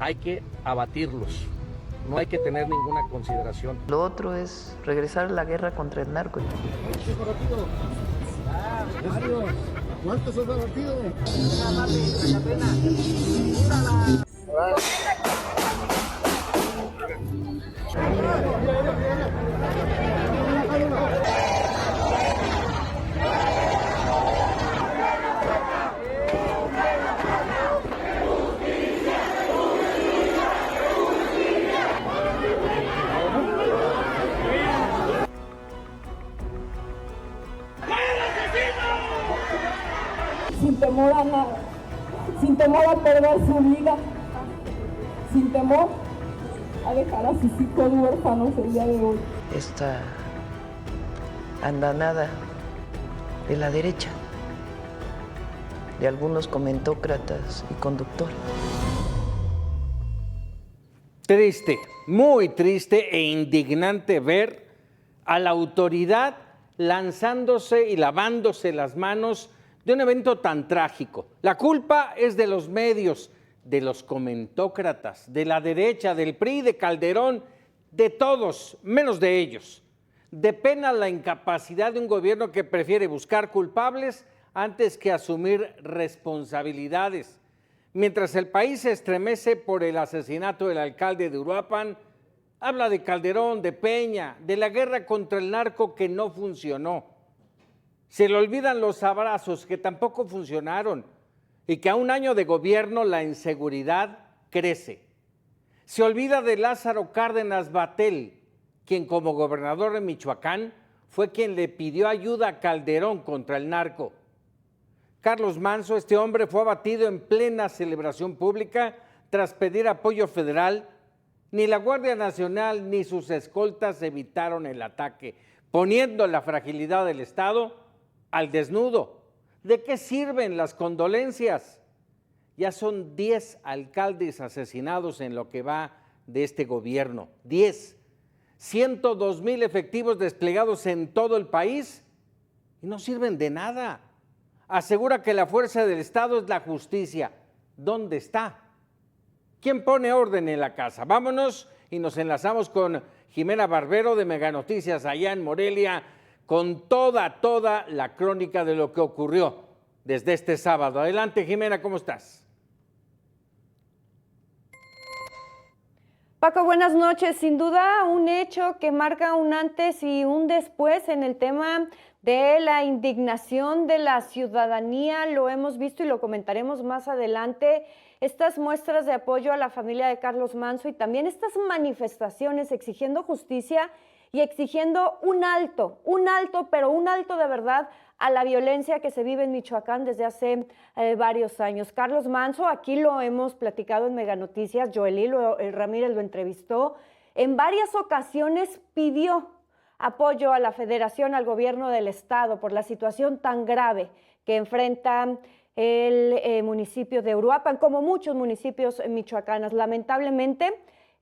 hay que abatirlos. No hay que tener ninguna consideración. Lo otro es regresar a la guerra contra el narco. ¿Cuántos has abatido? Sin temor a nada, sin temor a perder su vida, sin temor a dejar a sus hijos huérfanos el día de hoy. Esta andanada de la derecha, de algunos comentócratas y conductores. Triste, muy triste e indignante ver a la autoridad lanzándose y lavándose las manos de un evento tan trágico. La culpa es de los medios, de los comentócratas, de la derecha, del PRI, de Calderón, de todos, menos de ellos. De pena la incapacidad de un gobierno que prefiere buscar culpables antes que asumir responsabilidades. Mientras el país se estremece por el asesinato del alcalde de Uruapan, habla de Calderón, de Peña, de la guerra contra el narco que no funcionó. Se le olvidan los abrazos que tampoco funcionaron y que a un año de gobierno la inseguridad crece. Se olvida de Lázaro Cárdenas Battel, quien como gobernador de Michoacán fue quien le pidió ayuda a Calderón contra el narco. Carlos Manzo, este hombre, fue abatido en plena celebración pública tras pedir apoyo federal. Ni la Guardia Nacional ni sus escoltas evitaron el ataque, poniendo la fragilidad del Estado al desnudo. ¿De qué sirven las condolencias? Ya son 10 alcaldes asesinados en lo que va de este gobierno. 10. 102,000 efectivos desplegados en todo el país y no sirven de nada. Asegura que la fuerza del Estado es la justicia. ¿Dónde está? ¿Quién pone orden en la casa? Vámonos y nos enlazamos con Jimena Barbero de Mega Noticias allá en Morelia, con toda la crónica de lo que ocurrió desde este sábado. Adelante, Jimena, ¿cómo estás? Paco, buenas noches. Sin duda, un hecho que marca un antes y un después en el tema de la indignación de la ciudadanía. Lo hemos visto y lo comentaremos más adelante. Estas muestras de apoyo a la familia de Carlos Manzo y también estas manifestaciones exigiendo justicia y exigiendo un alto, pero un alto de verdad a la violencia que se vive en Michoacán desde hace varios años. Carlos Manzo, aquí lo hemos platicado en Mega Noticias, Joely Ramírez lo entrevistó, en varias ocasiones pidió apoyo a la Federación, al gobierno del Estado por la situación tan grave que enfrenta el municipio de Uruapan, como muchos municipios michoacanos. Lamentablemente,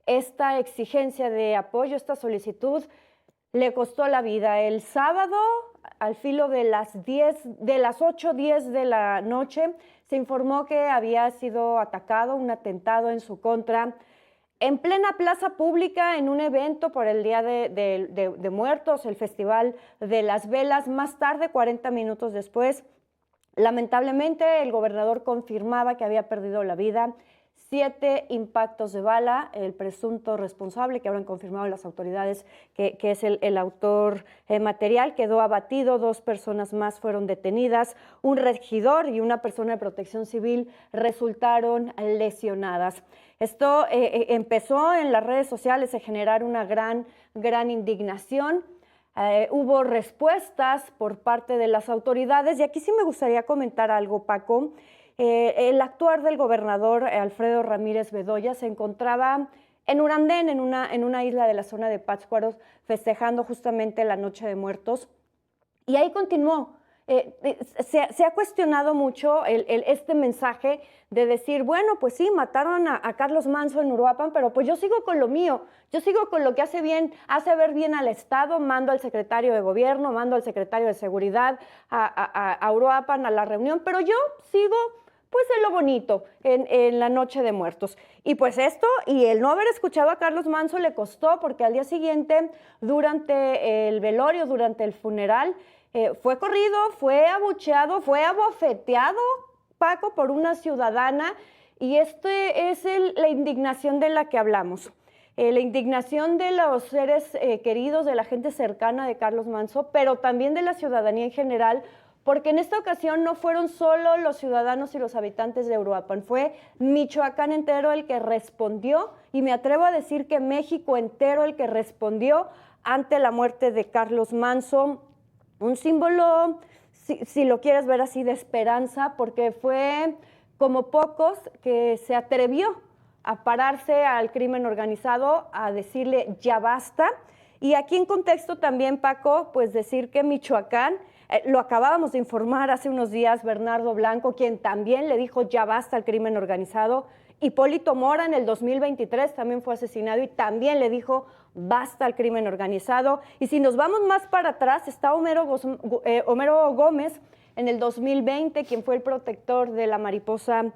esta exigencia de apoyo, esta solicitud, le costó la vida. El sábado, al filo de las 8:10 de la noche, se informó que había sido atacado, un atentado en su contra, en plena plaza pública, en un evento por el Día de Muertos, el Festival de las Velas. Más tarde, 40 minutos después, lamentablemente, el gobernador confirmaba que había perdido la vida. 7 impactos de bala. El presunto responsable, que ahora han confirmado las autoridades que es el autor material, quedó abatido. 2 personas más fueron detenidas. Un regidor y una persona de protección civil resultaron lesionadas. Esto empezó en las redes sociales a generar una gran indignación. Hubo respuestas por parte de las autoridades y aquí sí me gustaría comentar algo, Paco. El actuar del gobernador Alfredo Ramírez Bedoya se encontraba en Urandén, en una isla de la zona de Pátzcuaro, festejando justamente la Noche de Muertos, y ahí continuó. Se ha cuestionado mucho este mensaje de decir, bueno, pues sí, mataron a Carlos Manzo en Uruapan, pero pues yo sigo con lo mío, yo sigo con lo que hace ver bien al Estado, mando al secretario de Gobierno, mando al secretario de Seguridad a Uruapan, a la reunión, pero yo sigo pues en lo bonito, en la Noche de Muertos. Y pues esto, y el no haber escuchado a Carlos Manzo le costó, porque al día siguiente, durante el velorio, durante el funeral, fue corrido, fue abucheado, fue abofeteado, Paco, por una ciudadana, y este es la indignación de la que hablamos. La indignación de los seres queridos, de la gente cercana de Carlos Manzo, pero también de la ciudadanía en general, porque en esta ocasión no fueron solo los ciudadanos y los habitantes de Uruapan, fue Michoacán entero el que respondió, y me atrevo a decir que México entero el que respondió ante la muerte de Carlos Manzo, un símbolo, si lo quieres ver así, de esperanza, porque fue como pocos que se atrevió a pararse al crimen organizado, a decirle ya basta. Y aquí en contexto también, Paco, pues decir que Michoacán, lo acabábamos de informar hace unos días Bernardo Blanco, quien también le dijo ya basta al crimen organizado. Hipólito Mora en el 2023 también fue asesinado y también le dijo basta al crimen organizado. Y si nos vamos más para atrás, está Homero Gómez en el 2020, quien fue el protector de la mariposa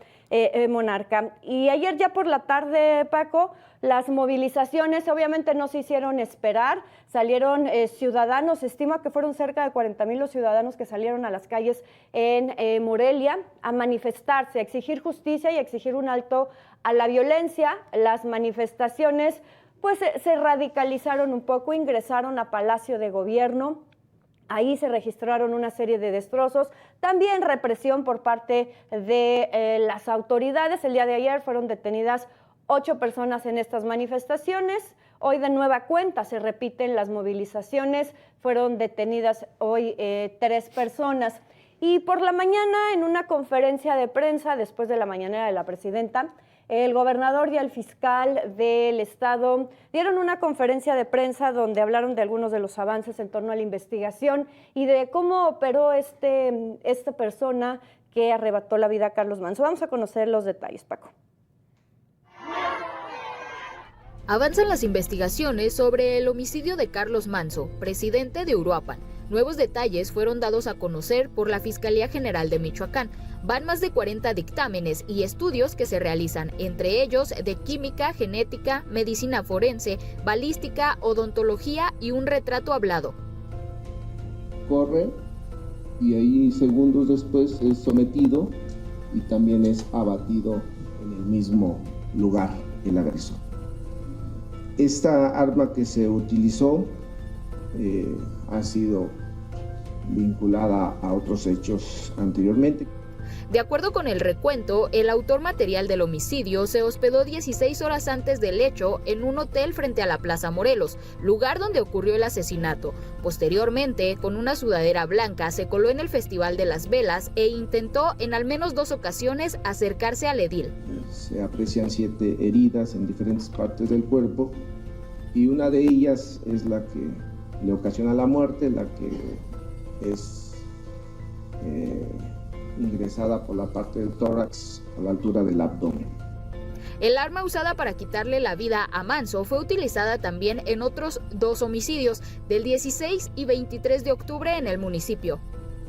monarca. Y ayer ya por la tarde, Paco, las movilizaciones obviamente no se hicieron esperar, salieron ciudadanos, se estima que fueron cerca de 40,000 los ciudadanos que salieron a las calles en Morelia a manifestarse, a exigir justicia y a exigir un alto a la violencia. Las manifestaciones pues se radicalizaron un poco, ingresaron a Palacio de Gobierno. Ahí se registraron una serie de destrozos, también represión por parte de las autoridades. El día de ayer fueron detenidas 8 personas en estas manifestaciones. Hoy de nueva cuenta se repiten las movilizaciones, fueron detenidas hoy 3 personas. Y por la mañana, en una conferencia de prensa, después de la mañanera de la presidenta, el gobernador y el fiscal del estado dieron una conferencia de prensa donde hablaron de algunos de los avances en torno a la investigación y de cómo operó esta persona que arrebató la vida a Carlos Manzo. Vamos a conocer los detalles, Paco. Avanzan las investigaciones sobre el homicidio de Carlos Manzo, presidente de Uruapan. Nuevos detalles fueron dados a conocer por la Fiscalía General de Michoacán. Van más de 40 dictámenes y estudios que se realizan, entre ellos de química, genética, medicina forense, balística, odontología y un retrato hablado. Corre y ahí segundos después es sometido y también es abatido en el mismo lugar el agresor. Esta arma que se utilizó ha sido vinculada a otros hechos anteriormente. De acuerdo con el recuento, el autor material del homicidio se hospedó 16 horas antes del hecho en un hotel frente a la Plaza Morelos, lugar donde ocurrió el asesinato. Posteriormente, con una sudadera blanca, se coló en el Festival de las Velas e intentó en al menos 2 ocasiones acercarse al edil. Se aprecian 7 heridas en diferentes partes del cuerpo y una de ellas es la que le ocasiona la muerte, la que es ingresada por la parte del tórax a la altura del abdomen. El arma usada para quitarle la vida a Manzo fue utilizada también en otros 2 homicidios, del 16 y 23 de octubre en el municipio.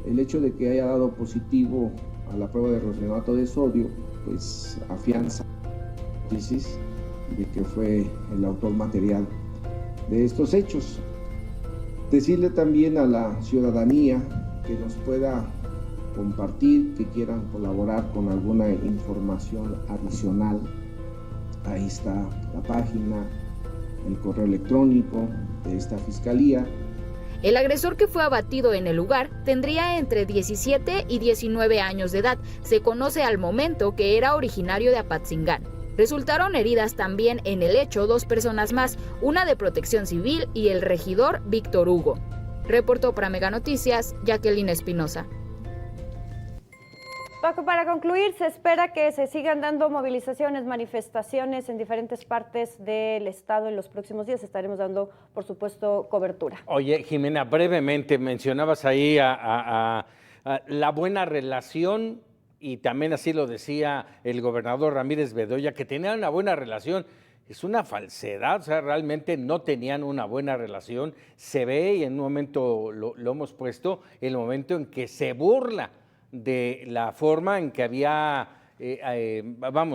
El hecho de que haya dado positivo a la prueba de rosinato de sodio, pues afianza la hipótesis de que fue el autor material de estos hechos. Decirle también a la ciudadanía que nos pueda compartir, que quieran colaborar con alguna información adicional. Ahí está la página, el correo electrónico de esta fiscalía. El agresor, que fue abatido en el lugar, tendría entre 17 y 19 años de edad. Se conoce al momento que era originario de Apatzingán. Resultaron heridas también en el hecho 2 personas más, una de Protección Civil y el regidor Víctor Hugo. Reportó para Mega Noticias, Jacqueline Espinosa. Paco, para concluir, se espera que se sigan dando movilizaciones, manifestaciones en diferentes partes del estado en los próximos días. Estaremos dando, por supuesto, cobertura. Oye, Jimena, brevemente mencionabas ahí a la buena relación, y también así lo decía el gobernador Ramírez Bedoya, que tenían una buena relación. Es una falsedad, o sea, realmente no tenían una buena relación. Se ve, y en un momento lo hemos puesto, el momento en que se burla de la forma en que había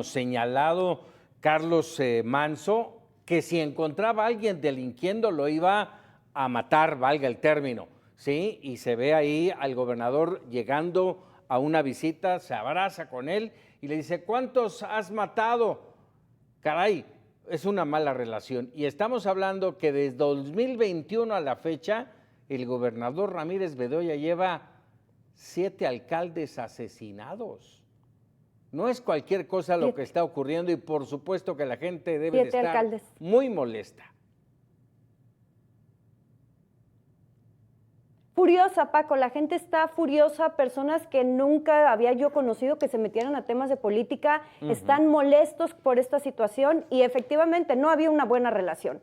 señalado Carlos Manso, que si encontraba a alguien delinquiendo lo iba a matar, valga el término, ¿sí? Y se ve ahí al gobernador llegando a una visita, se abraza con él y le dice, ¿cuántos has matado? Caray, es una mala relación. Y estamos hablando que desde 2021 a la fecha, el gobernador Ramírez Bedoya lleva 7 alcaldes asesinados. No es cualquier cosa lo que está ocurriendo y por supuesto que la gente debe de estar muy molesta. Furiosa, Paco, la gente está furiosa, personas que nunca había yo conocido que se metieran a temas de política, están molestos por esta situación y efectivamente no había una buena relación,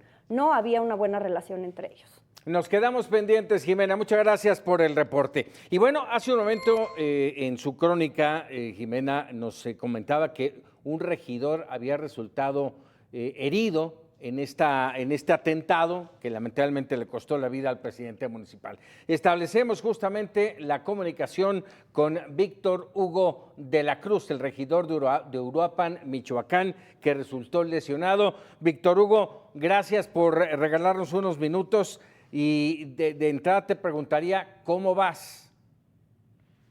entre ellos. Nos quedamos pendientes, Jimena, muchas gracias por el reporte. Y bueno, hace un momento en su crónica, Jimena nos comentaba que un regidor había resultado herido en este atentado que lamentablemente le costó la vida al presidente municipal. Establecemos justamente la comunicación con Víctor Hugo de la Cruz, el regidor de Uruapan, Michoacán, que resultó lesionado. Víctor Hugo, gracias por regalarnos unos minutos y de entrada te preguntaría, ¿cómo vas?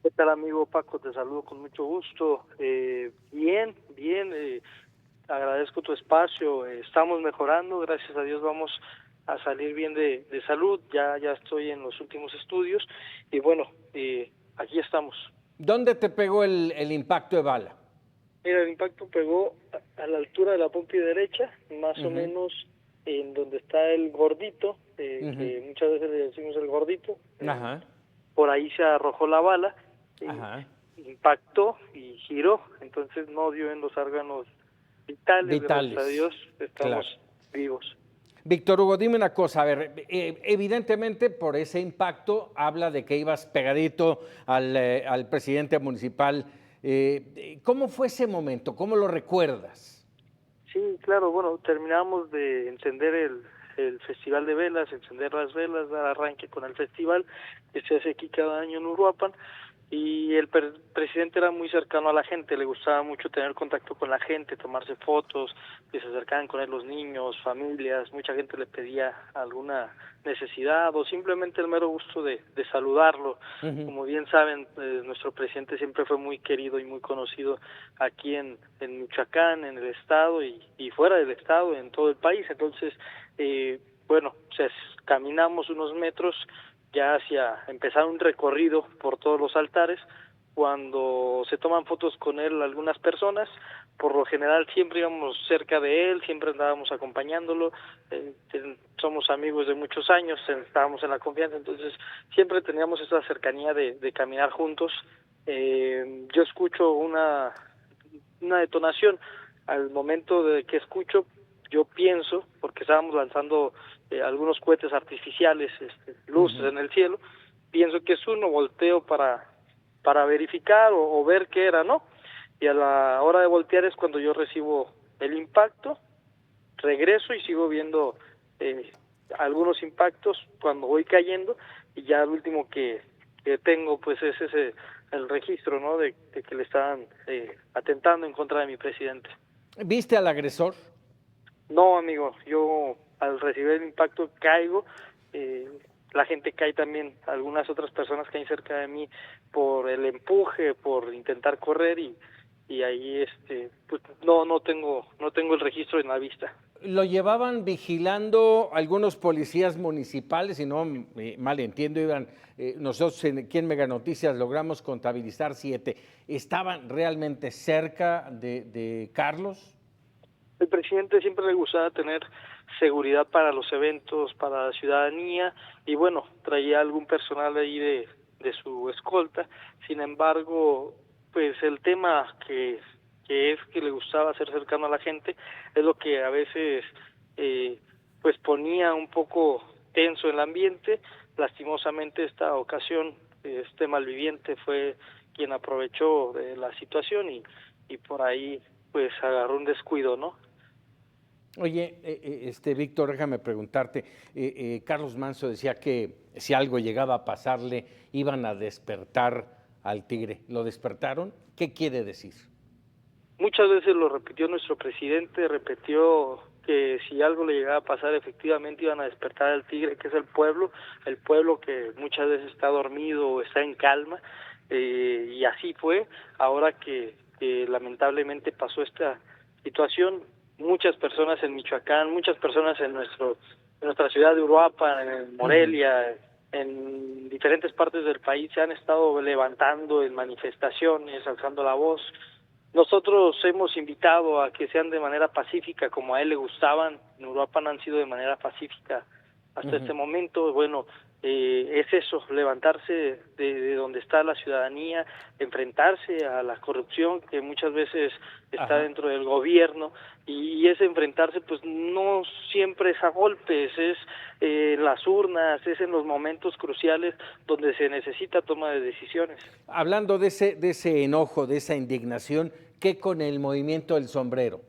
¿Qué tal, amigo Paco? Te saludo con mucho gusto. Bien. Agradezco tu espacio, estamos mejorando, gracias a Dios vamos a salir bien de salud, ya estoy en los últimos estudios y bueno, aquí estamos. ¿Dónde te pegó el impacto de bala? Mira, el impacto pegó a la altura de la pompi derecha, más o menos en donde está el gordito, que muchas veces le decimos el gordito, por ahí se arrojó la bala, impactó y giró, entonces no dio en los órganos vitales. Gracias a Dios estamos vivos. Víctor Hugo, dime una cosa, a ver, evidentemente por ese impacto habla de que ibas pegadito al presidente municipal. ¿Cómo fue ese momento? ¿Cómo lo recuerdas? Sí, claro, bueno, terminamos de encender el Festival de Velas, encender las velas, dar arranque con el festival que se hace aquí cada año en Uruapan. Y el presidente era muy cercano a la gente, le gustaba mucho tener contacto con la gente, tomarse fotos, que se acercaban con él los niños, familias, mucha gente le pedía alguna necesidad o simplemente el mero gusto de saludarlo. Como bien saben, nuestro presidente siempre fue muy querido y muy conocido aquí en Michoacán, en el estado y fuera del estado, en todo el país. Entonces, caminamos unos metros ya hacia empezar un recorrido por todos los altares. Cuando se toman fotos con él algunas personas, por lo general siempre íbamos cerca de él, siempre andábamos acompañándolo, somos amigos de muchos años, estábamos en la confianza, entonces siempre teníamos esa cercanía de caminar juntos. Yo escucho una detonación, al momento de que escucho, yo pienso, porque estábamos lanzando algunos cohetes artificiales, luces en el cielo, pienso que es uno, volteo para verificar o ver qué era, ¿no? Y a la hora de voltear es cuando yo recibo el impacto, regreso y sigo viendo algunos impactos cuando voy cayendo, y ya el último que tengo pues es el registro, ¿no? De que le estaban atentando en contra de mi presidente. ¿Viste al agresor? No, amigo, yo al recibir el impacto caigo, la gente cae también, algunas otras personas caen cerca de mí por el empuje, por intentar correr y ahí pues no tengo el registro en la vista. Lo llevaban vigilando algunos policías municipales, si no mal entiendo, iban, nosotros aquí en Mega Noticias logramos contabilizar 7. ¿Estaban realmente cerca de Carlos? El presidente siempre le gustaba tener seguridad para los eventos, para la ciudadanía, y bueno, traía algún personal ahí de su escolta. Sin embargo, pues el tema que le gustaba ser cercano a la gente es lo que a veces pues ponía un poco tenso el ambiente. Lastimosamente esta ocasión este malviviente fue quien aprovechó de la situación y por ahí pues agarró un descuido, ¿no? Oye, Víctor, déjame preguntarte, Carlos Manso decía que si algo llegaba a pasarle, iban a despertar al tigre. ¿Lo despertaron? ¿Qué quiere decir? muchas veces lo repitió nuestro presidente, repitió que si algo le llegaba a pasar, efectivamente iban a despertar al tigre, que es el pueblo que muchas veces está dormido o está en calma, y así fue. Ahora que lamentablemente pasó esta situación, muchas personas en Michoacán, muchas personas en nuestra ciudad de Uruapan, en Morelia, en diferentes partes del país se han estado levantando en manifestaciones, alzando la voz. Nosotros hemos invitado a que sean de manera pacífica, como a él le gustaban. En Uruapan han sido de manera pacífica hasta este momento. Bueno, es eso, levantarse de donde está la ciudadanía, enfrentarse a la corrupción que muchas veces está dentro del gobierno, y ese enfrentarse pues no siempre es a golpes, es en las urnas, es en los momentos cruciales donde se necesita toma de decisiones. Hablando de ese enojo, de esa indignación, ¿qué con el movimiento del sombrero?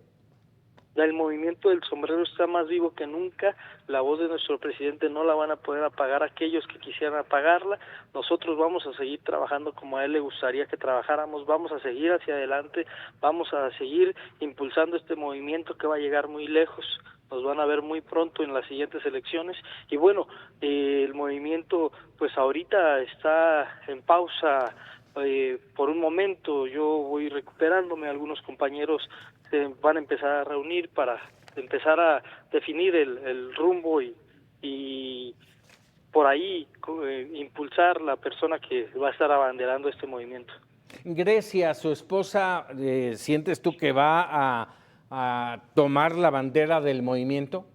El movimiento del sombrero está más vivo que nunca. La voz de nuestro presidente no la van a poder apagar aquellos que quisieran apagarla. Nosotros vamos a seguir trabajando como a él le gustaría que trabajáramos, vamos a seguir hacia adelante, vamos a seguir impulsando este movimiento que va a llegar muy lejos. Nos van a ver muy pronto en las siguientes elecciones. Y bueno, el movimiento pues ahorita está en pausa por un momento. Yo voy recuperándome, algunos compañeros se van a empezar a reunir para empezar a definir el rumbo y por ahí impulsar la persona que va a estar abanderando este movimiento. Grecia, su esposa, ¿sientes tú que va a tomar la bandera del movimiento?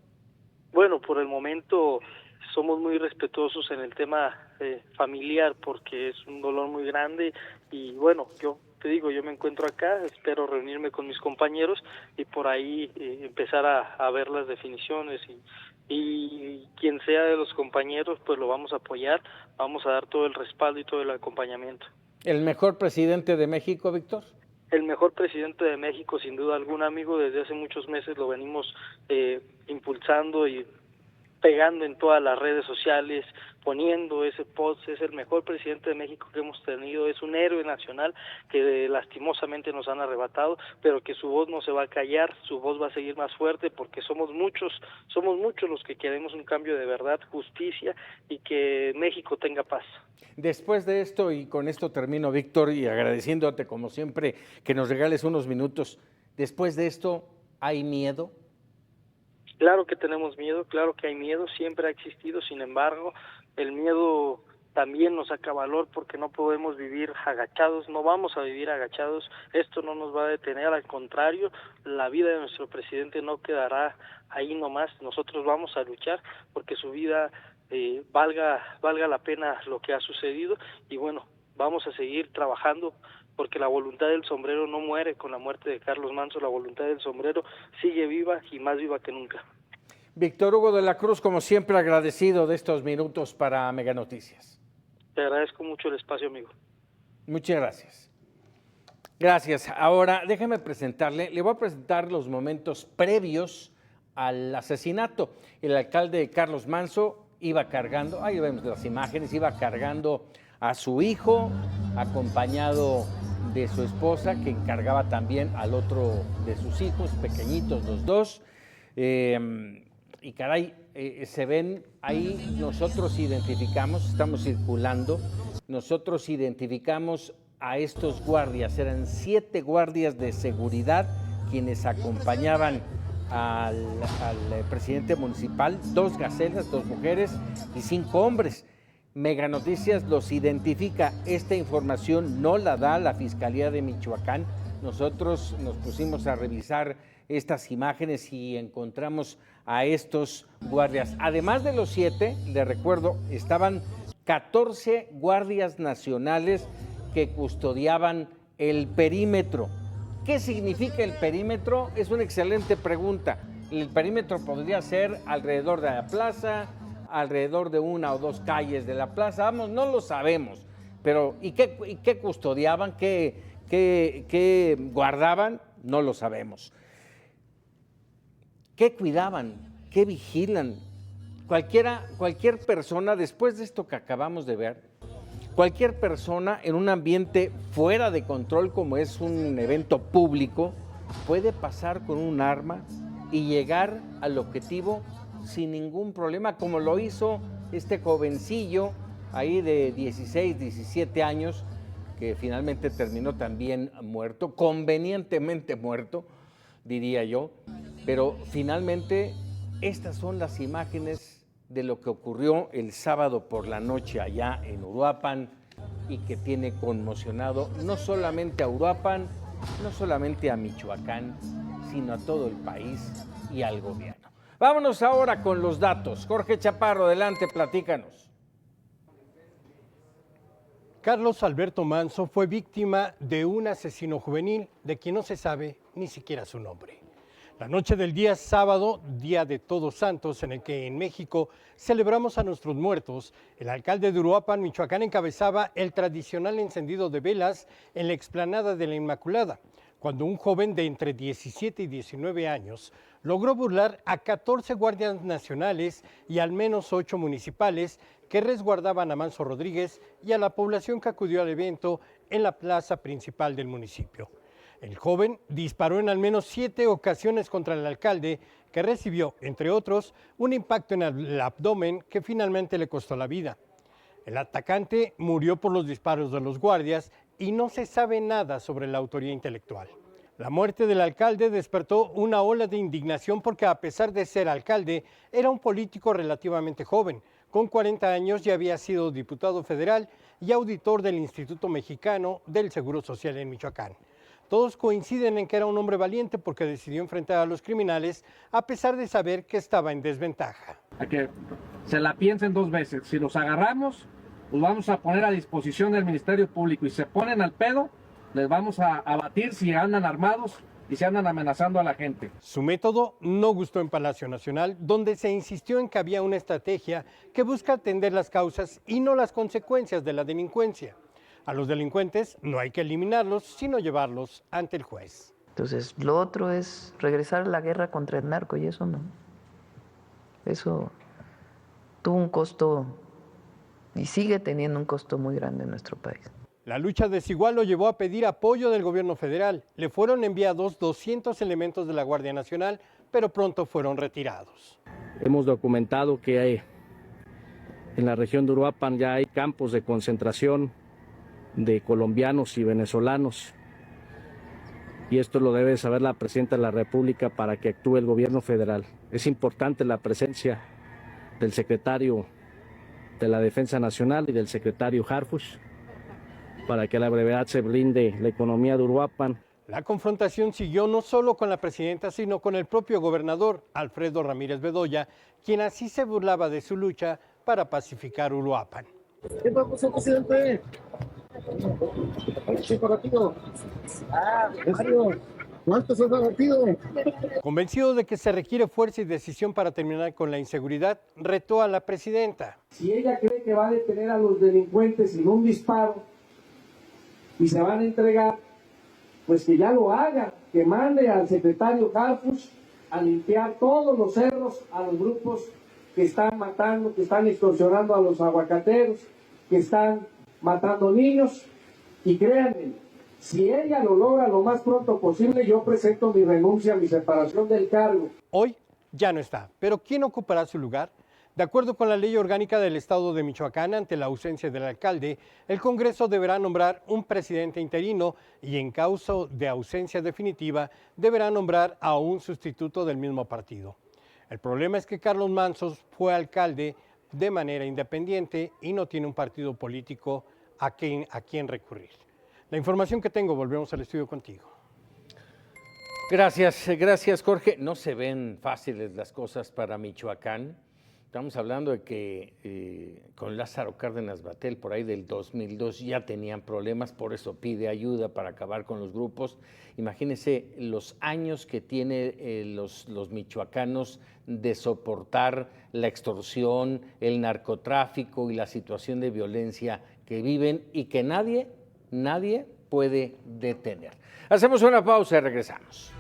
Bueno, por el momento somos muy respetuosos en el tema familiar porque es un dolor muy grande y bueno, yo te digo, yo me encuentro acá, espero reunirme con mis compañeros y por ahí empezar a ver las definiciones y quien sea de los compañeros pues lo vamos a apoyar, vamos a dar todo el respaldo y todo el acompañamiento. ¿El mejor presidente de México, Víctor? El mejor presidente de México, sin duda alguna, amigo, desde hace muchos meses lo venimos impulsando y pegando en todas las redes sociales, poniendo ese post. Es el mejor presidente de México que hemos tenido, es un héroe nacional que lastimosamente nos han arrebatado, pero que su voz no se va a callar, su voz va a seguir más fuerte porque somos muchos los que queremos un cambio de verdad, justicia y que México tenga paz. Después de esto, y con esto termino, Víctor, y agradeciéndote como siempre que nos regales unos minutos, después de esto, ¿hay miedo? Claro que tenemos miedo, claro que hay miedo, siempre ha existido, sin embargo, el miedo también nos saca valor porque no podemos vivir agachados, no vamos a vivir agachados, esto no nos va a detener, al contrario, la vida de nuestro presidente no quedará ahí nomás, nosotros vamos a luchar porque su vida valga la pena lo que ha sucedido y bueno, vamos a seguir trabajando porque la voluntad del sombrero no muere con la muerte de Carlos Manso, la voluntad del sombrero sigue viva y más viva que nunca. Víctor Hugo de la Cruz, como siempre, agradecido de estos minutos para Mega Noticias. Te agradezco mucho el espacio, amigo. Muchas gracias. Gracias. Ahora, déjeme presentarle, le voy a presentar los momentos previos al asesinato. El alcalde Carlos Manso iba cargando, ahí vemos las imágenes, iba cargando a su hijo, acompañado de su esposa, que encargaba también al otro de sus hijos, pequeñitos los dos. Y caray, se ven ahí, nosotros identificamos, estamos circulando, nosotros identificamos a estos guardias, eran 7 guardias de seguridad quienes acompañaban al presidente municipal, 2 gacelas, 2 mujeres y 5 hombres. Mega Noticias los identifica, esta información no la da la Fiscalía de Michoacán, nosotros nos pusimos a revisar estas imágenes y encontramos a estos guardias. Además de los 7, le recuerdo, estaban 14 guardias nacionales que custodiaban el perímetro. ¿Qué significa el perímetro? Es una excelente pregunta. El perímetro podría ser alrededor de la plaza, alrededor de 1 o 2 calles de la plaza, vamos, no lo sabemos. Pero, ¿y qué custodiaban? ¿Qué guardaban? No lo sabemos. ¿Qué cuidaban? ¿Qué vigilan? Cualquier persona, después de esto que acabamos de ver, cualquier persona en un ambiente fuera de control como es un evento público, puede pasar con un arma y llegar al objetivo sin ningún problema, como lo hizo este jovencillo ahí de 16, 17 años, que finalmente terminó también muerto, convenientemente muerto, diría yo, pero finalmente estas son las imágenes de lo que ocurrió el sábado por la noche allá en Uruapan y que tiene conmocionado no solamente a Uruapan, no solamente a Michoacán, sino a todo el país y al gobierno. Vámonos ahora con los datos. Jorge Chaparro, adelante, platícanos. Carlos Alberto Manzo fue víctima de un asesino juvenil de quien no se sabe ni siquiera su nombre. La noche del día sábado, Día de Todos Santos, en el que en México celebramos a nuestros muertos, el alcalde de Uruapan, Michoacán, encabezaba el tradicional encendido de velas en la explanada de la Inmaculada, cuando un joven de entre 17 y 19 años logró burlar a 14 guardias nacionales y al menos 8 municipales que resguardaban a Manzo Rodríguez y a la población que acudió al evento en la plaza principal del municipio. El joven disparó en al menos 7 ocasiones contra el alcalde, que recibió, entre otros, un impacto en el abdomen que finalmente le costó la vida. El atacante murió por los disparos de los guardias y no se sabe nada sobre la autoría intelectual. La muerte del alcalde despertó una ola de indignación porque, a pesar de ser alcalde, era un político relativamente joven. Con 40 años ya había sido diputado federal y auditor del Instituto Mexicano del Seguro Social en Michoacán. Todos coinciden en que era un hombre valiente porque decidió enfrentar a los criminales a pesar de saber que estaba en desventaja. A que se la piensen 2 veces. Si los agarramos, los vamos a poner a disposición del Ministerio Público y se ponen al pedo, les vamos a abatir si andan armados y se andan amenazando a la gente. Su método no gustó en Palacio Nacional, donde se insistió en que había una estrategia que busca atender las causas y no las consecuencias de la delincuencia. A los delincuentes no hay que eliminarlos, sino llevarlos ante el juez. Entonces, lo otro es regresar a la guerra contra el narco, y eso no. Eso tuvo un costo y sigue teniendo un costo muy grande en nuestro país. La lucha desigual lo llevó a pedir apoyo del gobierno federal. Le fueron enviados 200 elementos de la Guardia Nacional, pero pronto fueron retirados. Hemos documentado que hay, en la región de Uruapan ya hay campos de concentración de colombianos y venezolanos. Y esto lo debe saber la presidenta de la República para que actúe el gobierno federal. Es importante la presencia del secretario de la Defensa Nacional y del secretario Harfuch para que a la brevedad se blinde la economía de Uruapan. La confrontación siguió no solo con la presidenta, sino con el propio gobernador, Alfredo Ramírez Bedoya, quien así se burlaba de su lucha para pacificar Uruapan. ¿Qué pasó, presidente? Separativo. ¿Cuántos has abatido? Convencido de que se requiere fuerza y decisión para terminar con la inseguridad, retó a la presidenta. Si ella cree que va a detener a los delincuentes sin un disparo y se van a entregar, pues que ya lo haga, que mande al secretario Harfuch a limpiar todos los cerros a los grupos que están matando, que están extorsionando a los aguacateros, que están matando niños. Y créanme, si ella lo logra lo más pronto posible, yo presento mi renuncia, mi separación del cargo. Hoy ya no está, pero ¿quién ocupará su lugar? De acuerdo con la Ley Orgánica del Estado de Michoacán, ante la ausencia del alcalde, el Congreso deberá nombrar un presidente interino y, en caso de ausencia definitiva, deberá nombrar a un sustituto del mismo partido. El problema es que Carlos Manzo fue alcalde de manera independiente y no tiene un partido político a quien recurrir. La información que tengo, volvemos al estudio contigo. Gracias Jorge. No se ven fáciles las cosas para Michoacán. Estamos hablando de que con Lázaro Cárdenas Batel, por ahí del 2002, ya tenían problemas, por eso pide ayuda para acabar con los grupos. Imagínense los años que tienen los michoacanos de soportar la extorsión, el narcotráfico y la situación de violencia que viven y que nadie puede detener. Hacemos una pausa y regresamos.